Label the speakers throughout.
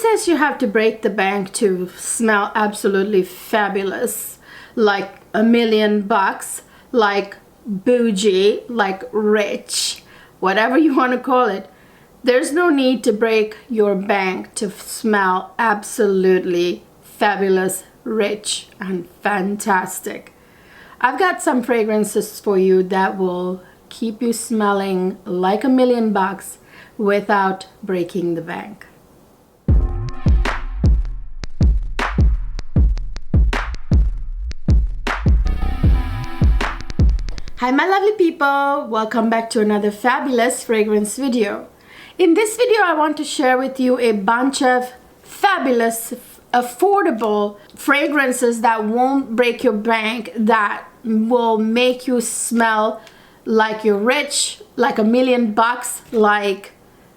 Speaker 1: says you have to break the bank to smell absolutely fabulous, like $1,000,000, like bougie, like rich, whatever you want to call it? There's no need to break your bank to smell absolutely fabulous, rich, and fantastic. I've got some fragrances for you that will keep you smelling like $1,000,000 without breaking the bank. Hi my lovely people, welcome back to another fabulous fragrance video. In this video I want to share with you a bunch of fabulous, affordable fragrances that won't break your bank, that will make you smell like you're rich, like $1,000,000, like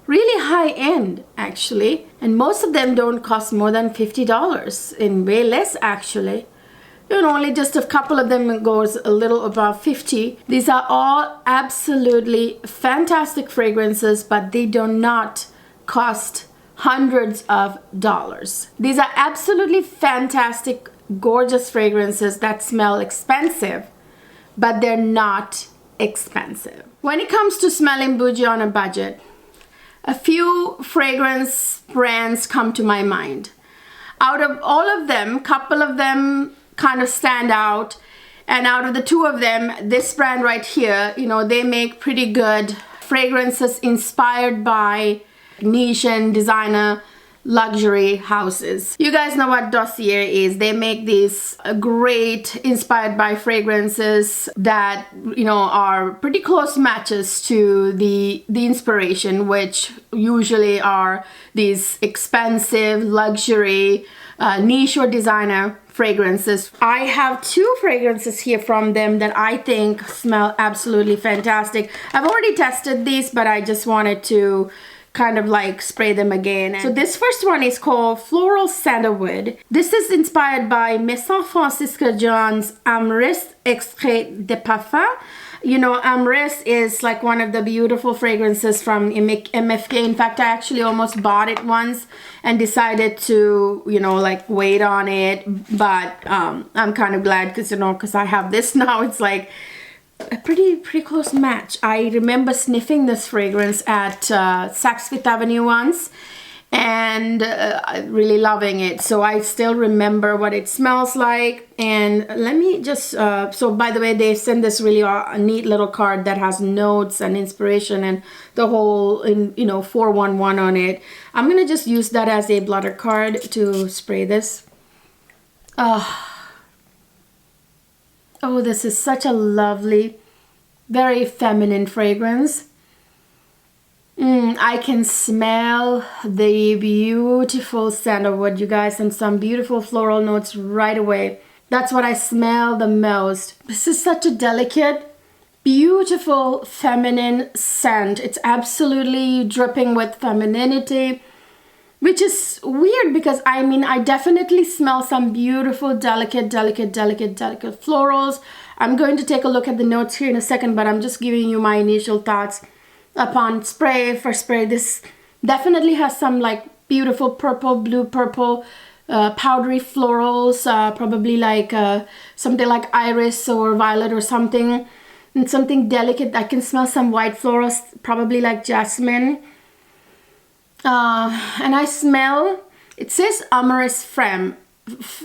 Speaker 1: really high end actually. And most of them don't cost more than $50, and way less actually. You know, only just a couple of them goes a little above 50. These are all absolutely fantastic fragrances, but they do not cost hundreds of dollars. These are absolutely fantastic, gorgeous fragrances that smell expensive, but they're not expensive. When it comes to smelling bougie on a budget, a few fragrance brands come to my mind. Out of all of them, couple of them kind of stand out, and out of the two of them, this brand right here, you know, they make pretty good fragrances inspired by niche and designer luxury houses. You guys know what Dossier is. They make these great inspired by fragrances that, you know, are pretty close matches to the inspiration, which usually are these expensive luxury niche or designer fragrances. I have two fragrances here from them that I think smell absolutely fantastic. I've already tested these, but I just wanted to kind of like spray them again. So this first one is called Floral Sandalwood. This is inspired by Maison Francisca John's Amoureuse Extrait de Parfum. You know, Amoureuse is like one of the beautiful fragrances from MFK. In fact, I actually almost bought it once and decided to, you know, like wait on it. But I'm kind of glad because, you know, because I have this now. It's like a pretty close match. I remember sniffing this fragrance at Saks Fifth Avenue once and really loving it. So I still remember what it smells like. And let me just so by the way, they send this really neat little card that has notes and inspiration and the whole, you know, 411 on it. I'm gonna just use that as a blotter card to spray this. Oh, this is such a lovely, very feminine fragrance. I can smell the beautiful sandalwood, you guys, and some beautiful floral notes right away. That's what I smell the most. This is such a delicate, beautiful, feminine scent. It's absolutely dripping with femininity, which is weird because I mean, I definitely smell some beautiful, delicate florals. I'm going to take a look at the notes here in a second, but I'm just giving you my initial thoughts upon spray. First spray, this definitely has some like beautiful purple, blue purple, powdery florals, probably like something like iris or violet or something, and something delicate. I can smell some white florals, probably like jasmine. And I smell, it says Amoureuse Femme,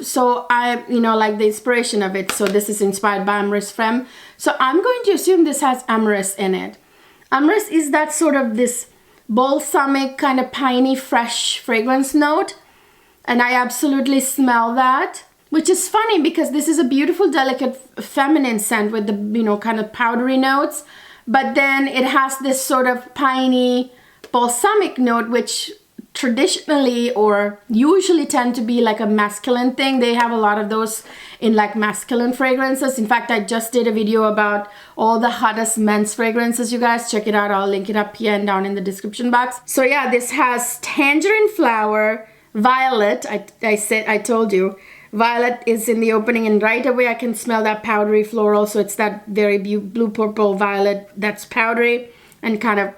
Speaker 1: so I, you know, like the inspiration of it. So this is inspired by Amoureuse Femme. So I'm going to assume this has Amoureuse in it. Amoureuse is that sort of this balsamic kind of piney fresh fragrance note, and I absolutely smell that, which is funny because this is a beautiful, delicate, feminine scent with the, you know, kind of powdery notes, but then it has this sort of piney balsamic note, which traditionally or usually tend to be like a masculine thing. They have a lot of those in like masculine fragrances. In fact, I just did a video about all the hottest men's fragrances. You guys check it out. I'll link it up here and down in the description box. So yeah, this has tangerine flower, violet. I told you violet is in the opening, and right away I can smell that powdery floral. So it's that very blue purple violet that's powdery and kind of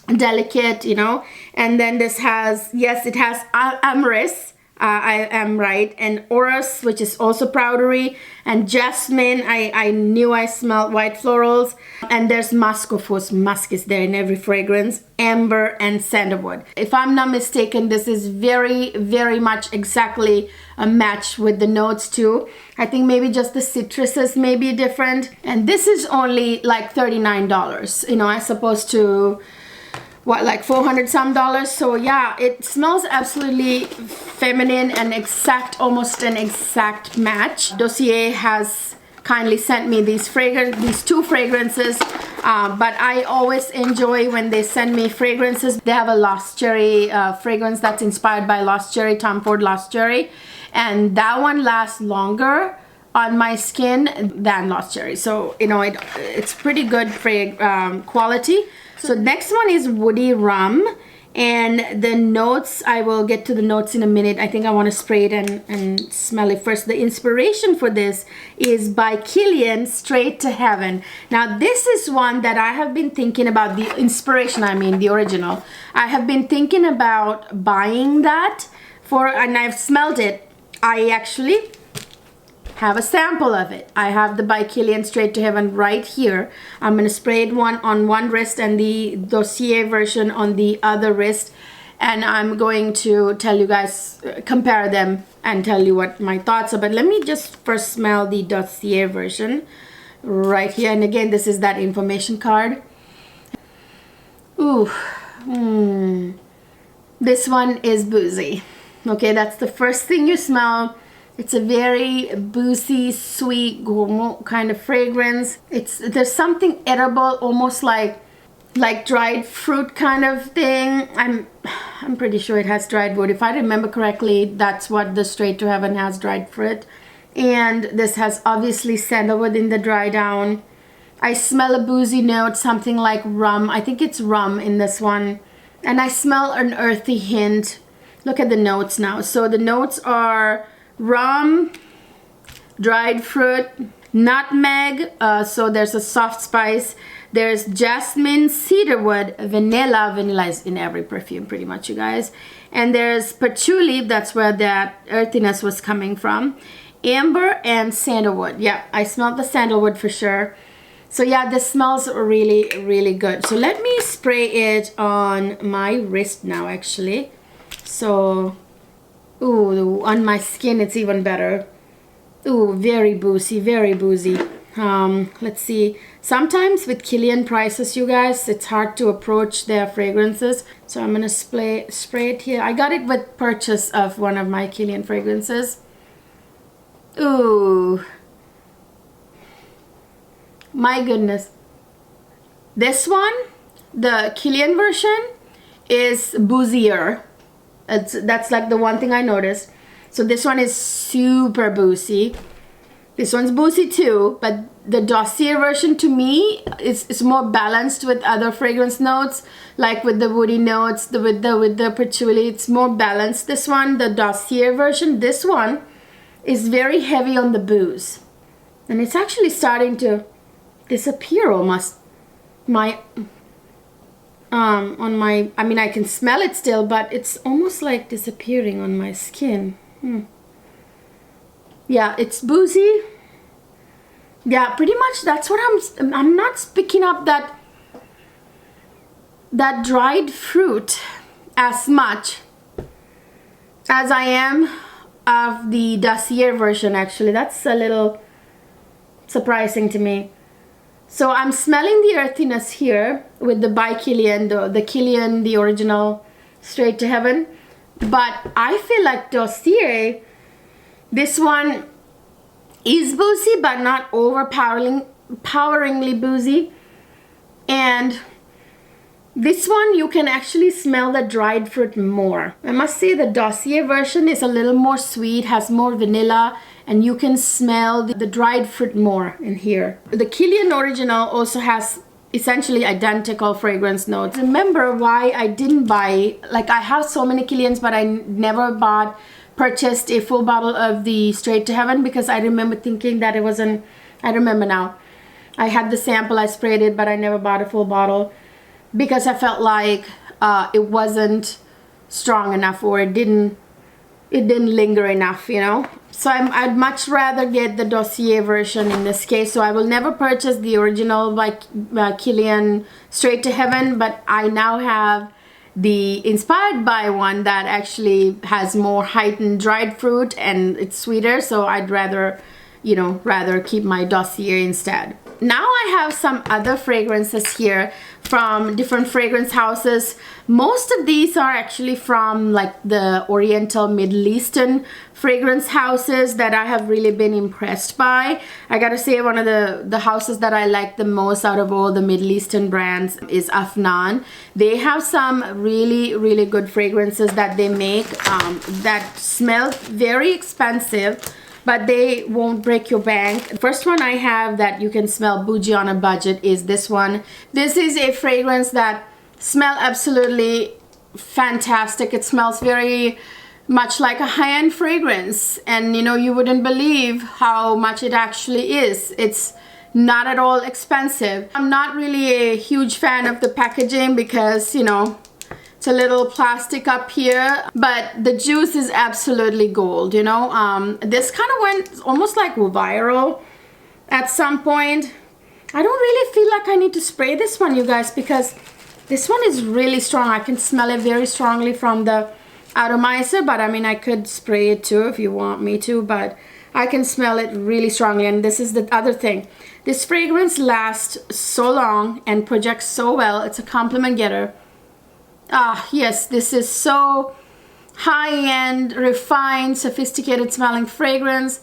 Speaker 1: delicate, you know. And then this has, yes, it has amyris, I am right, and orris, which is also powdery, and jasmine. I knew I smelled white florals, and there's musk. Of course, musk is there in every fragrance, amber, and sandalwood. If I'm not mistaken, this is very, very much exactly a match with the notes too. I think maybe just the citruses may be different, and this is only like $39, you know, as opposed to what, like $400 some. So yeah, it smells absolutely feminine and exact, almost an exact match. Dossier has kindly sent me these two fragrances, but I always enjoy when they send me fragrances. They have a Lost Cherry fragrance that's inspired by Lost Cherry, Tom Ford Lost Cherry, and that one lasts longer on my skin than Lost Cherry. So you know, it's pretty good quality. So next one is Woody Rum, and the notes, I will get to the notes in a minute. I think I want to spray it and smell it first. The inspiration for this is by Kilian, Straight to Heaven. Now this is one that I have been thinking about, the inspiration, I mean the original. I have been thinking about buying that and I've smelled it. I actually have a sample of it. I have the by Kilian Straight to Heaven right here. I'm gonna spray it on one wrist and the Dossier version on the other wrist, and I'm going to tell you guys, compare them and tell you what my thoughts are. But let me just first smell the Dossier version right here. And again, this is that information card. Ooh, this one is boozy. Okay, that's the first thing you smell. It's a very boozy, sweet, gourmand kind of fragrance. There's something edible, almost like dried fruit kind of thing. I'm pretty sure it has dried wood. If I remember correctly, that's what the Straight to Heaven has, dried fruit. And this has obviously sandalwood in the dry down. I smell a boozy note, something like rum. I think it's rum in this one. And I smell an earthy hint. Look at the notes now. So the notes are rum, dried fruit, nutmeg, so there's a soft spice, there's jasmine, cedarwood, vanilla is in every perfume pretty much, you guys, and there's patchouli, that's where that earthiness was coming from, amber, and sandalwood. Yeah, I smelled the sandalwood for sure. So yeah, this smells really, really good. So let me spray it on my wrist now actually. So ooh, on my skin it's even better. Ooh, very boozy, very boozy. Let's see. Sometimes with Kilian prices, you guys, it's hard to approach their fragrances. So I'm gonna spray it here. I got it with purchase of one of my Kilian fragrances. Ooh, my goodness. This one, the Kilian version, is boozier. That's like the one thing I noticed. So this one is super boozy. This one's boozy too, but the Dossier version to me is more balanced with other fragrance notes, like with the woody notes, with the patchouli. It's more balanced. This one, the Dossier version, this one is very heavy on the booze, and it's actually starting to disappear almost. I mean, I can smell it still, but it's almost like disappearing on my skin. Yeah, it's boozy. Yeah, pretty much that's what I'm not picking up that dried fruit as much as I am of the Dossier version actually. That's a little surprising to me. So I'm smelling the earthiness here with the by Kilian, the Kilian, the original Straight to Heaven. But I feel like Dossier, this one is boozy, but not overpoweringly boozy. And this one, you can actually smell the dried fruit more. I must say the Dossier version is a little more sweet, has more vanilla, and you can smell the dried fruit more in here. The Kilian original also has essentially identical fragrance notes. Remember why I didn't buy, like I have so many Kilians, but I never purchased a full bottle of the Straight to Heaven, because I remember thinking that it wasn't, I remember now. I had the sample, I sprayed it, but I never bought a full bottle. because I felt like it wasn't strong enough, or it didn't linger enough, you know. So I'd much rather get the Dossier version in this case. So I will never purchase the original by Kilian Straight to Heaven, but I now have the inspired by one that actually has more heightened dried fruit and it's sweeter. So I'd rather, you know, keep my Dossier instead. Now I have some other fragrances here from different fragrance houses. Most of these are actually from like the Oriental Middle Eastern fragrance houses that I have really been impressed by. I gotta say, one of the houses that I like the most out of all the Middle Eastern brands is Afnan. They have some really good fragrances that they make that smell very expensive, but they won't break your bank. The first one I have that you can smell bougie on a budget is this one. This is a fragrance that smells absolutely fantastic. It smells very much like a high-end fragrance, and you know, you wouldn't believe how much it actually is. It's not at all expensive. I'm not really a huge fan of the packaging because, you know, it's a little plastic up here, but the juice is absolutely gold, you know. This kind of went almost like viral at some point. I don't really feel like I need to spray this one, you guys, because this one is really strong. I can smell it very strongly from the atomizer, but I mean, I could spray it too if you want me to, but I can smell it really strongly. And this is the other thing. This fragrance lasts so long and projects so well. It's a compliment getter. Ah, yes, this is so high-end, refined, sophisticated smelling fragrance.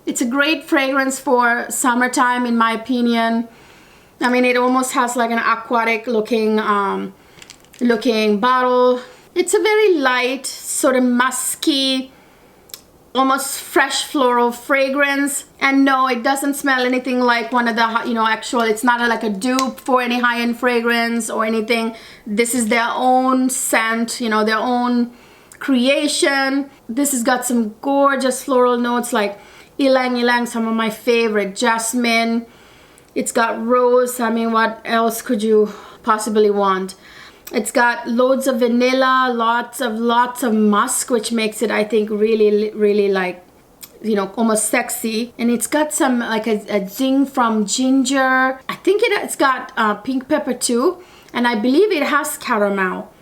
Speaker 1: It's a great fragrance for summertime, in my opinion. I mean, it almost has like an aquatic looking bottle. It's a very light, sort of musky, almost fresh floral fragrance. And no, it doesn't smell anything like one of the, you know, actual, it's not like a dupe for any high-end fragrance or anything. This is their own scent, you know, their own creation. This has got some gorgeous floral notes like ylang ylang, some of my favorite, jasmine. It's got rose. I mean, what else could you possibly want? It's got loads of vanilla, lots of musk, which makes it, I think, really like, you know, almost sexy. And it's got some like a zing from ginger. I think it's got pink pepper too, and I believe it has caramel.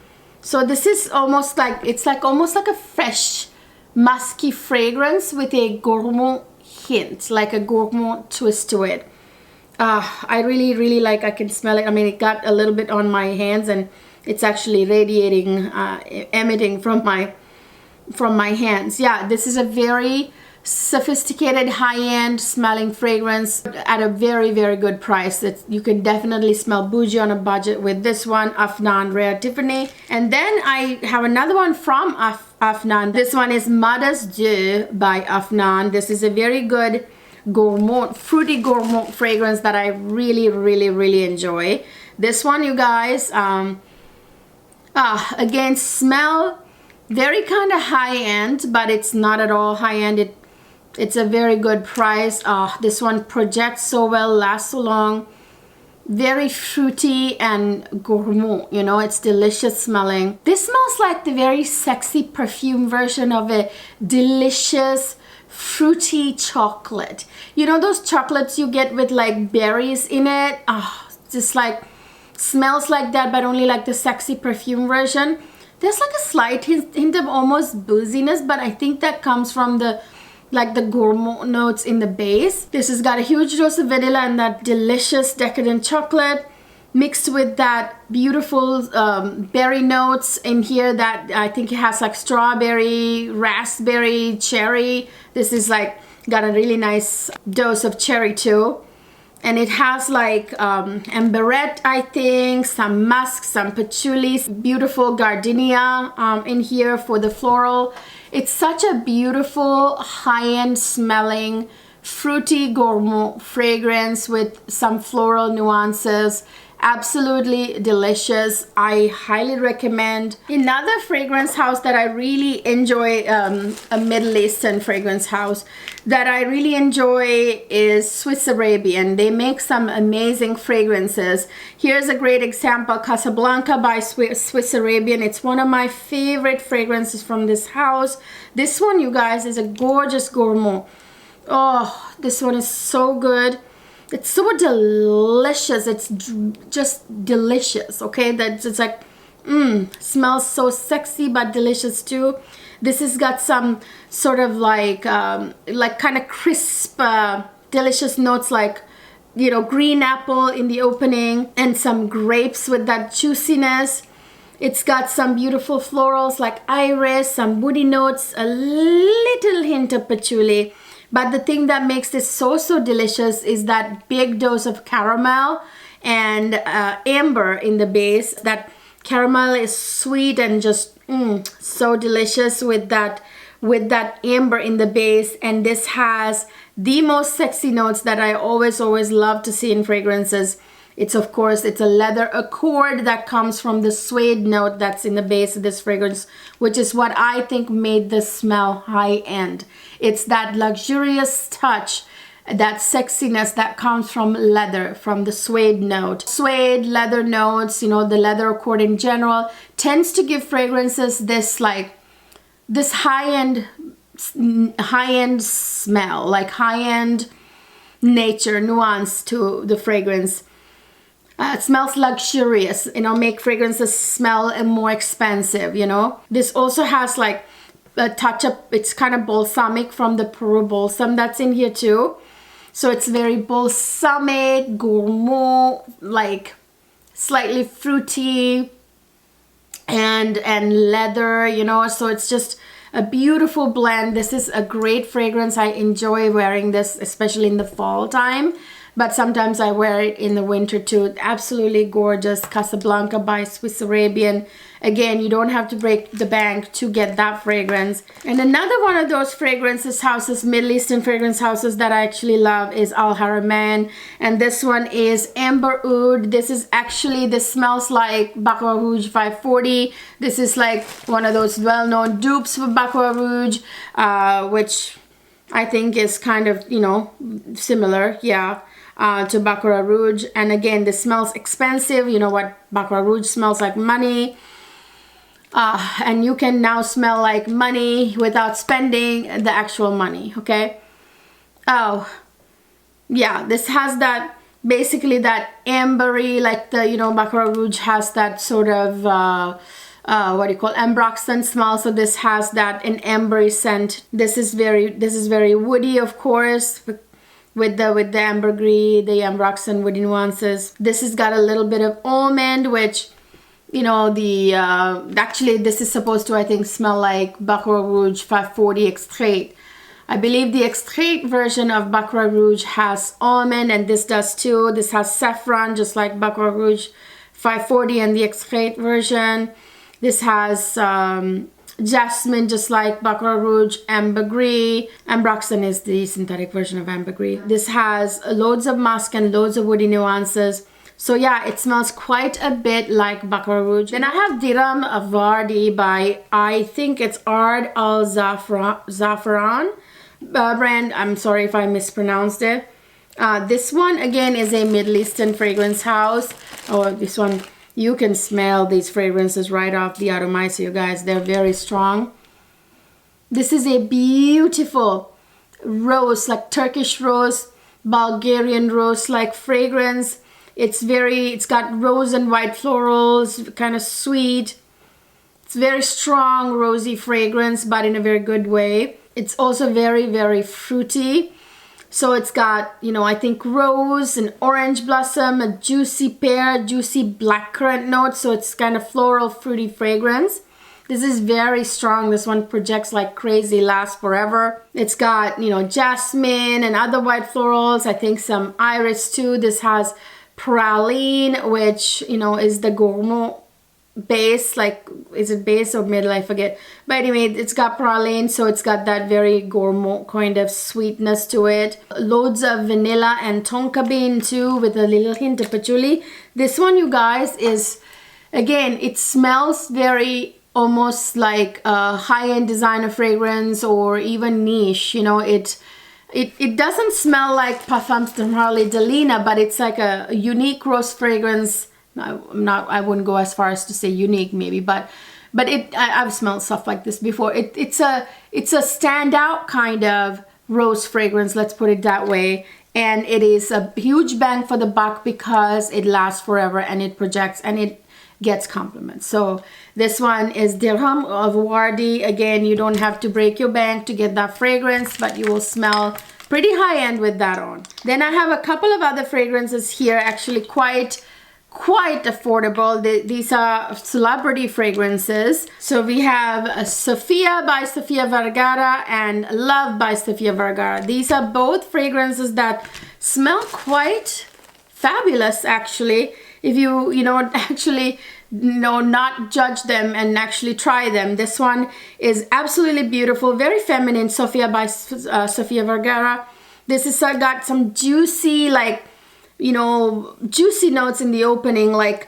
Speaker 1: So this is almost like, it's like almost like a fresh musky fragrance with a gourmand hint, like a gourmand twist to it. I really like, I can smell it. I mean, it got a little bit on my hands and it's actually radiating, emitting from my hands. Yeah, this is a very sophisticated, high-end smelling fragrance at a very good price. That you can definitely smell bougie on a budget with this one, Afnan Rare Tiffany. And then I have another one from Afnan. This one is Modest Dieu by Afnan. This is a very good gourmand, fruity gourmand fragrance that I really enjoy. This one, you guys, again, smell very kind of high-end, but it's not at all high-end. It's a very good price. This one projects so well, lasts so long. Very fruity and gourmand, you know, it's delicious smelling. This smells like the very sexy perfume version of a delicious fruity chocolate. You know those chocolates you get with like berries in it? Just like smells like that, but only like the sexy perfume version. There's like a slight hint of almost booziness, but I think that comes from the gourmand notes in the base. This has got a huge dose of vanilla and that delicious decadent chocolate mixed with that beautiful berry notes in here that I think it has like strawberry, raspberry, cherry. This is like got a really nice dose of cherry too. And it has like amberette, I think, some musk, some patchouli, beautiful gardenia in here for the floral. It's such a beautiful, high-end smelling, fruity gourmand fragrance with some floral nuances. Absolutely delicious. I highly recommend. Another fragrance house that I really enjoy, a Middle Eastern fragrance house that I really enjoy, is Swiss Arabian. They make some amazing fragrances. Here's a great example, Casablanca by Swiss Arabian. It's one of my favorite fragrances from this house. This one, you guys, is a gorgeous gourmand. Oh, this one is so good. It's so delicious. It's just delicious, okay? That's just like, smells so sexy but delicious too. This has got some sort of like kind of crisp, delicious notes, like, you know, green apple in the opening, and some grapes with that juiciness. It's got some beautiful florals like iris, some woody notes, a little hint of patchouli. But the thing that makes this so delicious is that big dose of caramel and amber in the base. That caramel is sweet and just so delicious with that amber in the base. And this has the most sexy notes that I always love to see in fragrances. It's, of course, it's a leather accord that comes from the suede note that's in the base of this fragrance, which is what I think made this smell high-end. It's that luxurious touch, that sexiness that comes from leather, from the suede note. Suede, leather notes, you know, the leather accord in general tends to give fragrances this high-end smell, like high-end nature, nuance to the fragrance. It smells luxurious, you know, make fragrances smell more expensive, you know. This also has like a touch of, it's kind of balsamic from the Peru balsam that's in here too. So it's very balsamic, gourmand, like slightly fruity and leather, you know. So it's just a beautiful blend. This is a great fragrance. I enjoy wearing this, especially in the fall time. But sometimes I wear it in the winter too. Absolutely gorgeous. Casablanca by Swiss Arabian. Again, you don't have to break the bank to get that fragrance. And another one of those fragrances houses, Middle Eastern fragrance houses that I actually love, is Al Haramain. And this one is Amber Oud. This smells like Baccarat Rouge 540. This is like one of those well-known dupes for Baccarat Rouge, which I think is kind of, you know, similar, yeah. To Baccarat Rouge. And again, this smells expensive. You know what Baccarat Rouge smells like? Money. And you can now smell like money without spending the actual money, okay? Oh, yeah, this has that, basically that ambery, like the, you know, Baccarat Rouge has that sort of, what do you call, ambroxan smell. So this has that, an ambery scent. This is very woody, of course, with the ambergris, the ambroxan woody nuances. This has got a little bit of almond, which, you know, actually this is supposed to, I think, smell like Baccarat Rouge 540 Extrait. I believe the Extrait version of Baccarat Rouge has almond, and this does too. This has saffron, just like Baccarat Rouge 540 and the Extrait version. This has jasmine, just like Baccarat Rouge. Ambergris. Ambroxan is the synthetic version of ambergris. This has loads of musk and loads of woody nuances. So yeah, it smells quite a bit like Baccarat Rouge. Then I have Dirham Vardi by, I think it's Ard Al Zafran brand. I'm sorry if I mispronounced it. This one again is a Middle Eastern fragrance house. Oh, this one, you can smell these fragrances right off the atomizer, you guys. They're very strong. This is a beautiful rose, like Turkish rose, Bulgarian rose like fragrance. It's got rose and white florals, kind of sweet. It's very strong, rosy fragrance, but in a very good way. It's also very fruity. So it's got, you know, I think rose and orange blossom, a juicy pear, juicy blackcurrant note. So it's kind of floral, fruity fragrance. This is very strong. This one projects like crazy, lasts forever. It's got, you know, jasmine and other white florals. I think some iris too. This has praline, which, you know, is the gourmand base, like, is it base or middle, I forget, but anyway, it's got praline, so it's got that very gourmand kind of sweetness to it. Loads of vanilla and tonka bean too, with a little hint of patchouli. This one, you guys, is, again, it smells very almost like a high-end designer fragrance or even niche, you know. It doesn't smell like Parfums de Marly Delina, but it's like a unique rose fragrance. I wouldn't go as far as to say unique, maybe, but I've smelled stuff like this before. It's a standout kind of rose fragrance, let's put it that way, and it is a huge bang for the buck because it lasts forever and it projects and it gets compliments. So this one is Dirham of Wardi. Again, you don't have to break your bank to get that fragrance, but you will smell pretty high-end with that on. Then I have a couple of other fragrances here, actually quite affordable. These are celebrity fragrances. So we have Sofia by Sofia Vergara and Love by Sofia Vergara. These are both fragrances that smell quite fabulous, actually, if you actually not judge them and actually try them. This one is absolutely beautiful, very feminine. Sofia by Sofia Vergara. This is got some juicy, like, juicy notes in the opening, like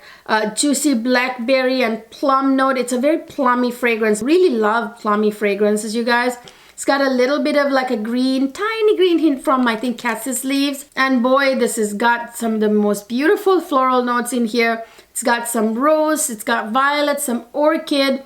Speaker 1: juicy blackberry and plum note. It's a very plummy fragrance. Really love plummy fragrances, you guys. It's got a little bit of like a green, tiny green hint from, I think, cassis leaves. And boy, this has got some of the most beautiful floral notes in here. It's got some rose, it's got violet, some orchid,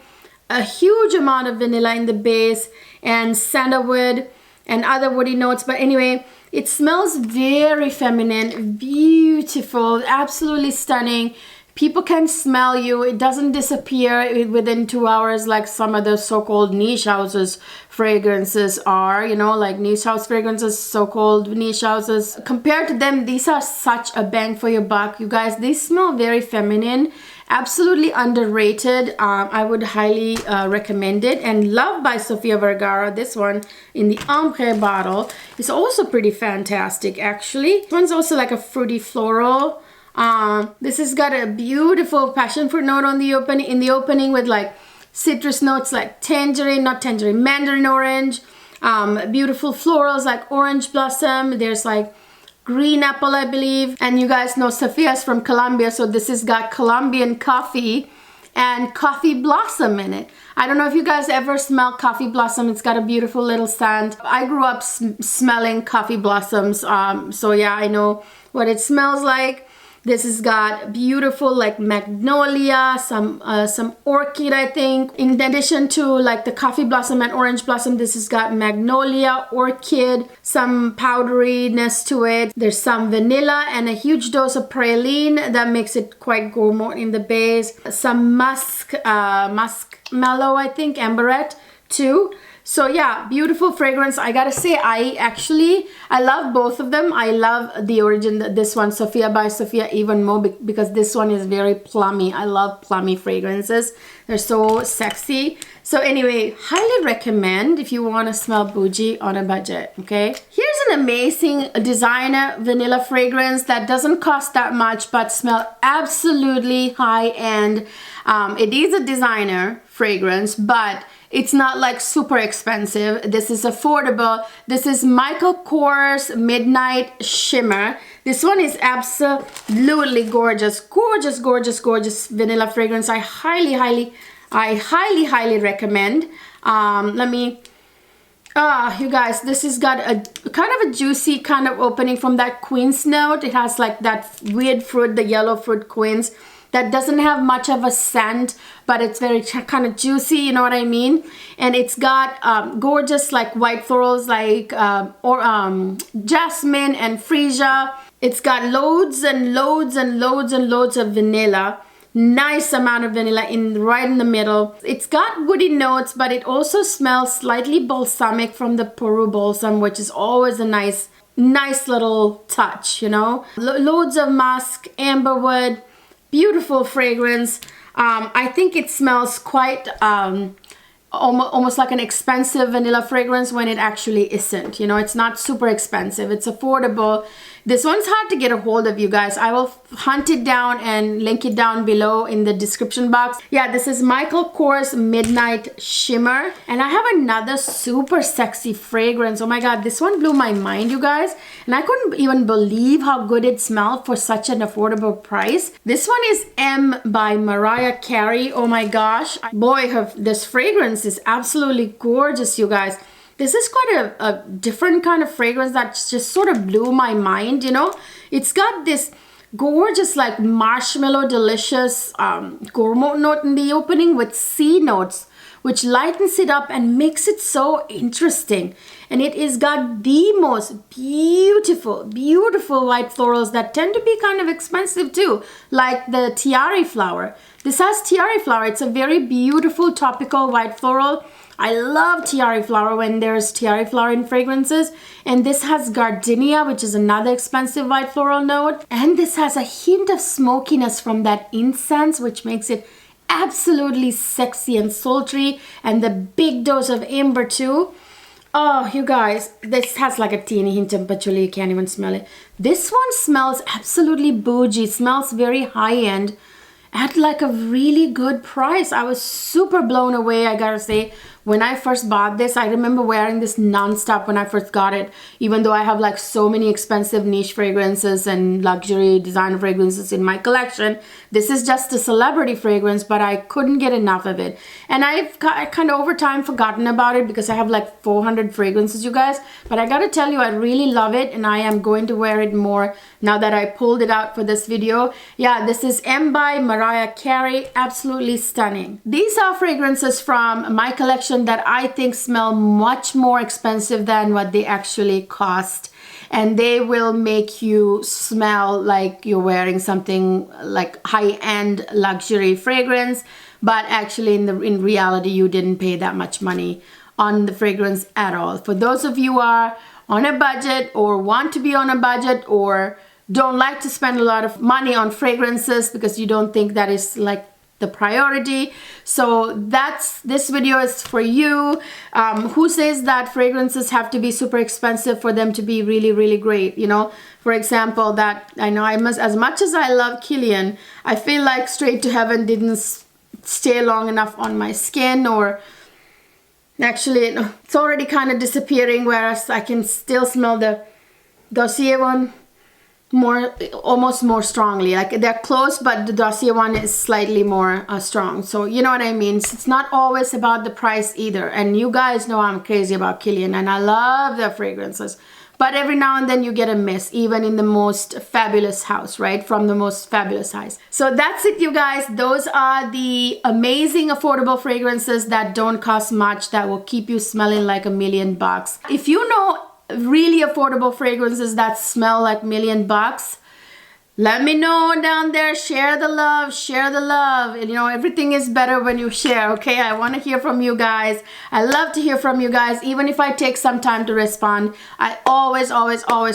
Speaker 1: a huge amount of vanilla in the base, and sandalwood and other woody notes. But anyway, it smells very feminine, beautiful, absolutely stunning. People can smell you. It doesn't disappear within 2 hours like some of the so-called niche houses fragrances are, like niche house fragrances, so-called niche houses. Compared to them, these are such a bang for your buck, you guys. They smell very feminine, absolutely underrated. I would highly recommend it. And Love by Sofia Vergara, this one in the Ambre bottle, is also pretty fantastic, actually. This one's also like a fruity floral. This has got a beautiful passion fruit note on the opening with like citrus notes like mandarin orange, beautiful florals like orange blossom. There's like green apple, I believe. And you guys know Sofia's from Colombia, so this has got Colombian coffee and coffee blossom in it. I don't know if you guys ever smell coffee blossom. It's got a beautiful little scent. I grew up smelling coffee blossoms, so yeah, I know what it smells like. This has got beautiful like magnolia, some orchid, I think. In addition to like the coffee blossom and orange blossom, this has got magnolia, orchid, some powderiness to it. There's some vanilla and a huge dose of praline that makes it quite gourmand in the base. Some muskmallow, I think, amberette too. So yeah, beautiful fragrance. I gotta say, I love both of them. I love the origin, this one, Sofia by Sofia, even more because this one is very plummy. I love plummy fragrances. They're so sexy. So anyway, highly recommend if you want to smell bougie on a budget, okay? Here's an amazing designer vanilla fragrance that doesn't cost that much but smell absolutely high-end. It is a designer fragrance, but it's not like super expensive. This is affordable. This is Michale Kors Midnight Shimmer. This one is absolutely gorgeous. Gorgeous, gorgeous, gorgeous vanilla fragrance. I highly recommend. You guys, this has got a kind of a juicy kind of opening from that quince note. It has like that weird fruit, the yellow fruit quince, that doesn't have much of a scent, but it's very kind of juicy, you know what I mean? And it's got gorgeous like white florals like jasmine and freesia. It's got loads and loads and loads and loads of vanilla. Nice amount of vanilla right in the middle. It's got woody notes, but it also smells slightly balsamic from the Peru balsam, which is always a nice little touch, you know? Loads of musk, amberwood, beautiful fragrance. I think it smells quite almost like an expensive vanilla fragrance when it actually isn't. You know, it's not super expensive. It's affordable. This one's hard to get a hold of, you guys. I will hunt it down and link it down below in the description box. Yeah, this is Michale Kors Midnight Shimmer. And I have another super sexy fragrance. Oh my God, this one blew my mind, you guys. And I couldn't even believe how good it smelled for such an affordable price. This one is M by Mariah Carey. Oh my gosh. Boy, this fragrance is absolutely gorgeous, you guys. This is quite a different kind of fragrance that just sort of blew my mind, you know. It's got this gorgeous like marshmallow delicious gourmet note in the opening with sea notes, which lightens it up and makes it so interesting. And it is got the most beautiful white florals that tend to be kind of expensive too, like the tiare flower. This has tiare flower. It's a very beautiful topical white floral. I love tiare flower when there's tiare flower in fragrances. And this has gardenia, which is another expensive white floral note. And this has a hint of smokiness from that incense, which makes it absolutely sexy and sultry. And the big dose of amber too. Oh, you guys, this has like a teeny hint of patchouli. You can't even smell it. This one smells absolutely bougie. It smells very high-end at like a really good price. I was super blown away, I gotta say. When I first bought this, I remember wearing this non-stop when I first got it, even though I have like so many expensive niche fragrances and luxury designer fragrances in my collection. This is just a celebrity fragrance, but I couldn't get enough of it. And I kind of over time forgotten about it because I have like 400 fragrances, you guys. But I gotta tell you, I really love it and I am going to wear it more now that I pulled it out for this video. Yeah, this is M by Mariah Carey. Absolutely stunning. These are fragrances from my collection that I think smell much more expensive than what they actually cost, and they will make you smell like you're wearing something like high-end luxury fragrance, but actually in reality you didn't pay that much money on the fragrance at all. For those of you who are on a budget or want to be on a budget or don't like to spend a lot of money on fragrances because you don't think that is like the priority, so this video is for you. Who says that fragrances have to be super expensive for them to be really great? You know, for example, that I know I must, as much as I love Kilian, I feel like Straight to Heaven didn't stay long enough on my skin, or actually it's already kind of disappearing, whereas I can still smell the Dossier one almost more strongly. Like they're close, but the Dossier one is slightly more strong. So you know what I mean. It's not always about the price either. And you guys know I'm crazy about Kilian and I love their fragrances. But every now and then you get a miss, even in the most fabulous house, right? From the most fabulous house. So that's it, you guys. Those are the amazing affordable fragrances that don't cost much, that will keep you smelling like $1,000,000. If you know really affordable fragrances that smell like $1,000,000, let me know down there. Share the love, share the love. And you know, everything is better when you share, okay? I want to hear from you guys. I love to hear from you guys. Even if I take some time to respond, I always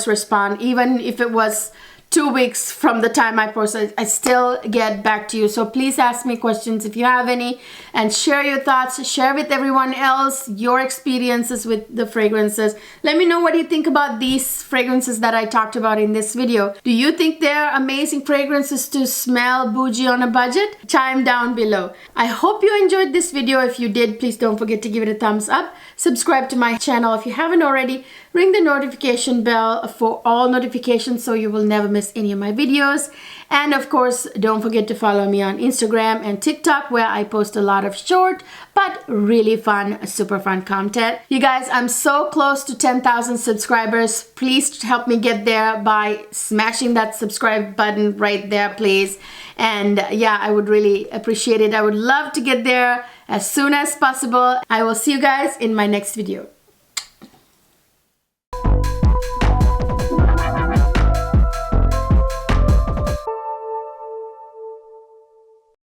Speaker 1: respond. Even if it was 2 weeks from the time I post it, I still get back to you. So please ask me questions if you have any, and share your thoughts. Share with everyone else your experiences with the fragrances. Let me know what you think about these fragrances that I talked about in this video. Do you think they're amazing fragrances to smell bougie on a budget? Chime down below. I hope you enjoyed this video. If you did, please don't forget to give it a thumbs up. Subscribe to my channel if you haven't already. Ring the notification bell for all notifications so you will never miss any of my videos. And of course, don't forget to follow me on Instagram and TikTok, where I post a lot of short but really fun, super fun content. You guys, I'm so close to 10,000 subscribers. Please help me get there by smashing that subscribe button right there, please. And yeah, I would really appreciate it. I would love to get there as soon as possible. I will see you guys in my next video.